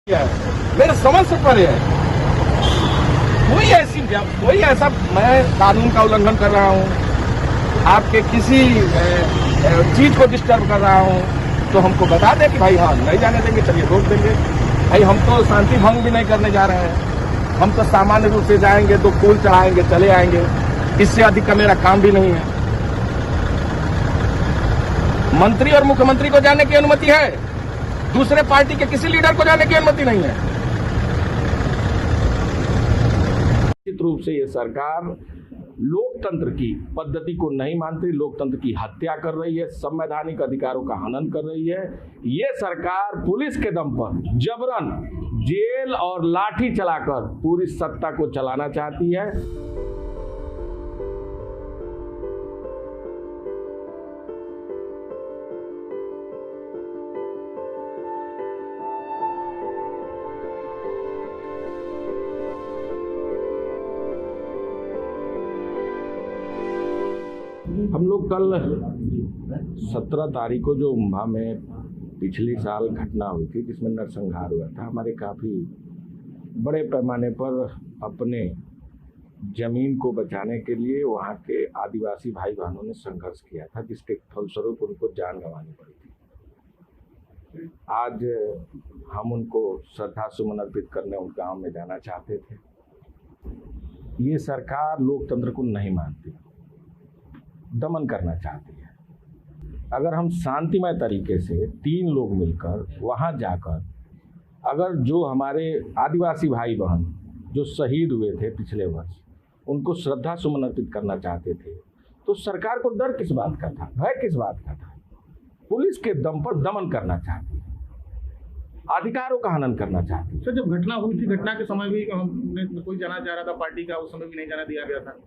मेरे समझ से परे है। कोई ऐसा मैं कानून का उल्लंघन कर रहा हूँ, आपके किसी चीज को डिस्टर्ब कर रहा हूँ तो हमको बता दे कि भाई हाँ नहीं जाने देंगे, चलिए रोक देंगे। भाई हम तो शांति भंग भी नहीं करने जा रहे हैं, हम तो सामान्य रूप से जाएंगे, तो फूल चढ़ाएंगे, चले आएंगे। इससे अधिक का मेरा काम भी नहीं है। मंत्री और मुख्यमंत्री को जाने की अनुमति है, दूसरे पार्टी के किसी लीडर को जाने की अनुमति नहीं है। निश्चित रूप से ये सरकार लोकतंत्र की पद्धति को नहीं मानती, लोकतंत्र की हत्या कर रही है, संवैधानिक अधिकारों का हनन कर रही है। ये सरकार पुलिस के दम पर जबरन जेल और लाठी चलाकर पूरी सत्ता को चलाना चाहती है। हम लोग कल 17 तारीख को जो उम्भा में पिछली साल घटना हुई थी जिसमें नरसंहार हुआ था, हमारे काफ़ी बड़े पैमाने पर अपने जमीन को बचाने के लिए वहाँ के आदिवासी भाई बहनों ने संघर्ष किया था, जिसके फलस्वरूप उनको जान गंवानी पड़ी थी। आज हम उनको श्रद्धा सुमन अर्पित करने उस गाँव में जाना चाहते थे। ये सरकार लोकतंत्र को नहीं मानती, दमन करना चाहती है। अगर हम शांतिमय तरीके से 3 लोग मिलकर वहां जाकर अगर जो हमारे आदिवासी भाई बहन जो शहीद हुए थे पिछले वर्ष, उनको श्रद्धा सुमन अर्पित करना चाहते थे, तो सरकार को डर किस बात का था, भय किस बात का था? पुलिस के दम पर दमन करना चाहती है, अधिकारों का हनन करना चाहती है। सर, जब घटना हुई थी, घटना के समय भी हमने कोई जाना चाह रहा था पार्टी का, उस समय भी नहीं जाना दिया गया था।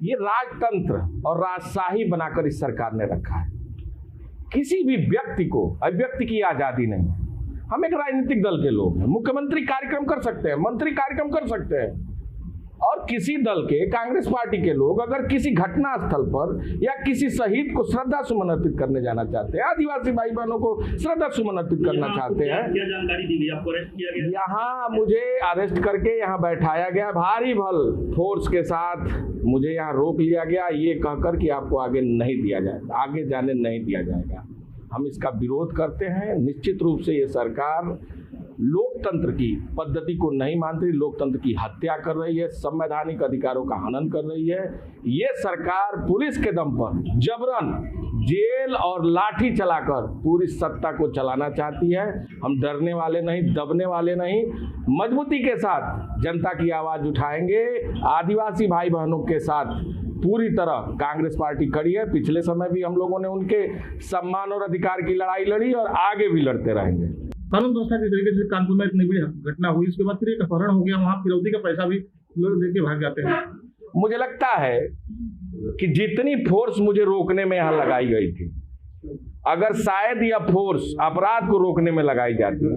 ये राजतंत्र और राजशाही बनाकर इस सरकार ने रखा है। किसी भी व्यक्ति को अभिव्यक्ति की आजादी नहीं है। हम एक राजनीतिक दल के लोग हैं, मुख्यमंत्री कार्यक्रम कर सकते हैं, मंत्री कार्यक्रम कर सकते हैं, और किसी दल के कांग्रेस पार्टी के लोग अगर किसी घटना स्थल पर या किसी शहीद को श्रद्धा सुमन अर्पित करने जाना चाहते हैं, आदिवासी भाई बहनों को श्रद्धा सुमन अर्पित करना चाहते हैं, क्या जानकारी दी गई? आपको अरेस्ट किया गया? यहाँ मुझे अरेस्ट करके यहाँ बैठाया गया, भारी बल फोर्स के साथ मुझे यहाँ रोक लिया गया, ये कहकर कि आपको आगे नहीं दिया जाएगा, आगे जाने नहीं दिया जाएगा। हम इसका विरोध करते हैं। निश्चित रूप से ये सरकार लोकतंत्र की पद्धति को नहीं मानती, लोकतंत्र की हत्या कर रही है, संवैधानिक अधिकारों का हनन कर रही है। ये सरकार पुलिस के दम पर जबरन जेल और लाठी चलाकर पूरी सत्ता को चलाना चाहती है। हम डरने वाले नहीं, दबने वाले नहीं, मजबूती के साथ जनता की आवाज उठाएंगे। आदिवासी भाई बहनों के साथ पूरी तरह कांग्रेस पार्टी खड़ी है। पिछले समय भी हम लोगों ने उनके सम्मान और अधिकार की लड़ाई लड़ी और आगे भी लड़ते रहेंगे। कानून व्यवस्था के तरीके से कानपुर में इतनी बड़ी घटना हुई, उसके बाद फिर एक अपहरण हो गया, वहाँ फिरौती का पैसा भी लोग देके भाग जाते हैं। मुझे लगता है कि जितनी फोर्स मुझे रोकने में यहाँ लगाई गई थी, अगर शायद यह फोर्स अपराध को रोकने में लगाई जाती,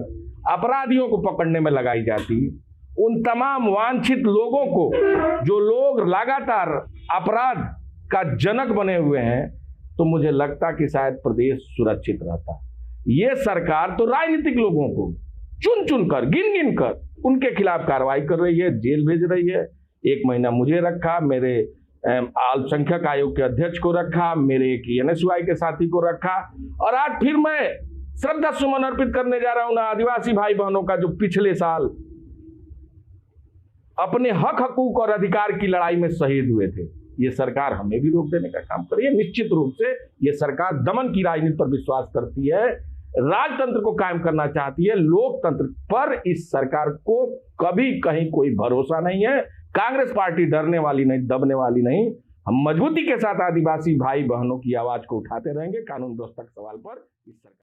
अपराधियों को पकड़ने में लगाई जाती, उन तमाम वांछित लोगों को जो लोग लगातार अपराध का जनक बने हुए हैं, तो मुझे लगता कि शायद प्रदेश सुरक्षित रहता। ये सरकार तो राजनीतिक लोगों को चुन चुन कर, गिन गिन कर उनके खिलाफ कार्रवाई कर रही है, जेल भेज रही है। 1 महीना मुझे रखा, मेरे अल्पसंख्यक आयोग के अध्यक्ष को रखा, मेरे एक NSY के साथी को रखा, और आज फिर मैं श्रद्धा सुमन अर्पित करने जा रहा हूं आदिवासी भाई बहनों का जो पिछले साल अपने हक हकूक और अधिकार की लड़ाई में शहीद हुए थे। ये सरकार हमें भी रोक देने का काम कर रही है। निश्चित रूप से ये सरकार दमन की राजनीति पर विश्वास करती है, राजतंत्र को कायम करना चाहती है। लोकतंत्र पर इस सरकार को कभी कहीं कोई भरोसा नहीं है। कांग्रेस पार्टी डरने वाली नहीं, दबने वाली नहीं। हम मजबूती के साथ आदिवासी भाई बहनों की आवाज को उठाते रहेंगे कानून व्यवस्था के सवाल पर। इस सरकार